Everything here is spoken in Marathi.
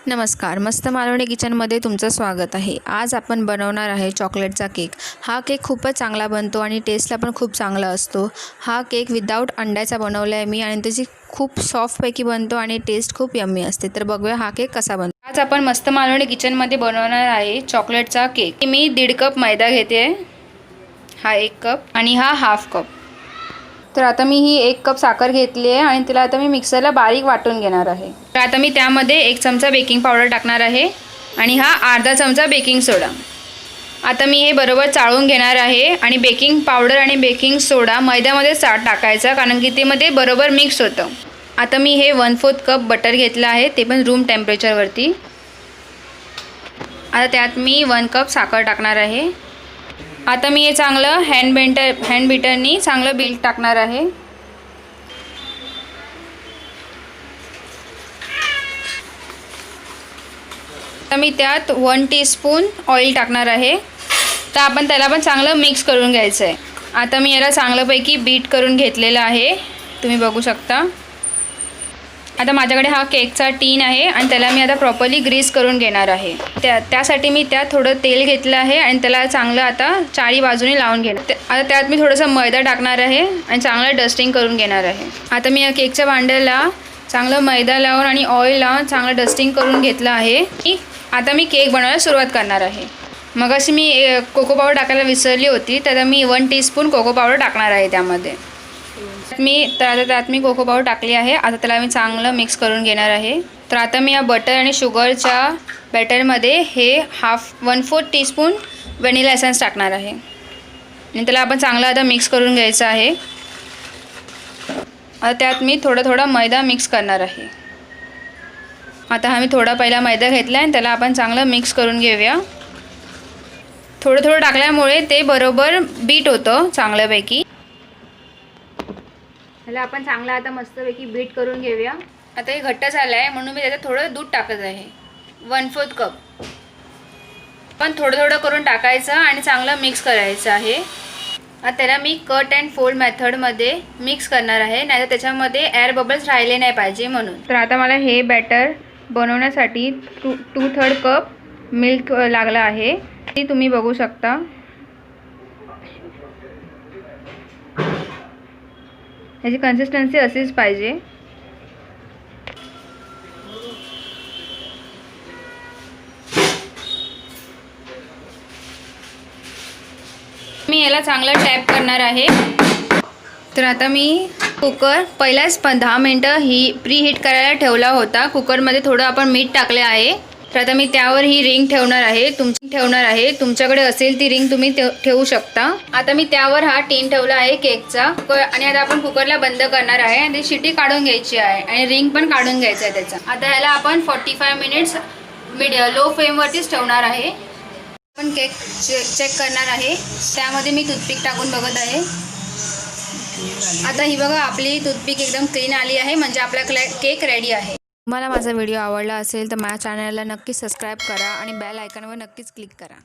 नमस्कार, मस्त मालवणी किचनमध्ये तुमचं स्वागत आहे। आज आपण बनवणार आहे चॉकलेटचा केक। हा केक खूपच चांगला बनतो आणि टेस्टला पण खूप चांगला असतो। हा केक विदाउट अंड्याचा बनवला आहे मी आणि त्याची खूप सॉफ्टपैकी बनतो आणि टेस्ट खूप यम्मी असते। तर बघूया हा केक कसा बनतो। आज आपण मस्त मालवणी किचनमध्ये बनवणार आहे चॉकलेटचा केक। मी 1.5 कप मैदा घेते, हा 1 कप आणि हा हाफ कप। तर आता मी ही 1 कप साखर घेतली आहे आणि तिला आता मी मिक्सरला बारीक वाटून घेणार आहे। तर आता मी त्यामध्ये 1 चमचा बेकिंग पावडर टाकणार आहे आणि हा अर्धा चमचा बेकिंग सोडा। आता मी हे बरोबर चाळून घेणार आहे आणि बेकिंग पावडर आणि बेकिंग सोडा मैद्यामध्ये टाकायचा, कारण की ते मध्ये बरोबर मिक्स होतं। आता मी हे 1/4 कप बटर घेतलं आहे, ते पण रूम टेम्परेचरवरती। आता त्यात मी 1 कप साखर टाकणार आहे। आता मी हे चांगलं हँड बीटरनी चांगलं बीट टाकणार आहे। आता मी त्यात 1 टीस्पून ऑइल टाकणार आहे। तर आपण त्याला पण चांगलं मिक्स करून घ्यायचं आहे। आता मी याला चांगल्यापैकी बीट करून घेतलेलं आहे, तुम्ही बघू शकता। आता माझ्याकडे हा केकचा टीन आहे आणि त्याला मी आता प्रॉपर्ली ग्रीस करून घेणार आहे। त्यासाठी मी त्यात थोडं तेल घेतलं आहे आणि त्याला चांगलं आता चारी बाजूने लावून घेणार। आता त्यात मी थोडंसं मैदा टाकणार आहे आणि चांगलं डस्टिंग करून घेणार आहे। आता मी या केकच्या भांड्याला चांगलं मैदा लावून आणि ऑइल लावून चांगलं डस्टिंग करून घेतलं आहे। आता मी केक बनवायला सुरुवात करणार आहे। मग अशी मी कोको पावडर टाकायला विसरली होती, तर मी 1 टीस्पून कोको पावडर टाकणार आहे त्यामध्ये। त्यात मी कोको पावडर टाकली आहे। आता त्याला मी चांगलं मिक्स करून घेणार आहे। तर आता मी या बटर आणि शुगरच्या बॅटरमध्ये हे 1/4 टीस्पून व्हॅनिला एसेन्स टाकणार आहे आणि त्याला आपण चांगलं आता मिक्स करून घ्यायचं आहे। आता त्यात मी थोडा मैदा मिक्स करणार आहे। आता हा मी पहिला मैदा घेतला आणि त्याला आपण चांगलं मिक्स करून घेऊया। थोडं टाकल्यामुळे ते बरोबर बीट होतं चांगल्यापैकी। ह्याला आपण चांगलं आता मस्तपैकी बीट करून घेऊया। आता हे घट्ट झालं आहे म्हणून मी त्याच्यात थोडं दूध टाकत आहे, 1/4 कप। पण थोडं करून टाकायचं आणि चांगलं मिक्स करायचं आहे। आता त्याला मी कट अँड फोल्ड मेथडमध्ये मिक्स करणार आहे, नाहीतर त्याच्यामध्ये एअर बबल्स राहिले नाही पाहिजे म्हणून। तर आता मला हे बॅटर बनवण्यासाठी 2/3 कप मिल्क लागला आहे, ते तुम्ही बघू शकता। याची कन्सिस्टन्सी अशीच पाहिजे। मी याला चांगलं टॅप करणार आहे। तर आता मी कुकर पहिल्याच 10 मिनिटं प्रीहीट करायला ठेवला होता। कुकरमध्ये थोडं आपण मीठ टाकले आहे। तर आता मी त्यावर ही रिंग ठेवणार आहे। तुमच्याकडे असेल ती रिंग तुम्ही ठेवू शकता। आता मी त्यावर हा टीन ठेवला आहे केकचा आणि आता आपण कुकरला बंद करणार आहे आणि शिटी काढून घ्यायची आहे आणि रिंग पण काढून घ्यायचा आहे त्याचा। आता ह्याला आपण 45 मिनिट्स लो फ्लेमवरतीच ठेवणार आहे। आपण केक चेक करणार आहे, त्यामध्ये मी टूथपिक टाकून बघत आहे। आता ही बघा, आपली टूथपिक एकदम क्लीन आली आहे, म्हणजे आपला केक रेडी आहे। तुम्हाला माझा व्हिडिओ आवडला असेल तर माझ्या चॅनलला नक्की सबस्क्राईब करा आणि बेल आयकॉनवर नक्कीच क्लिक करा।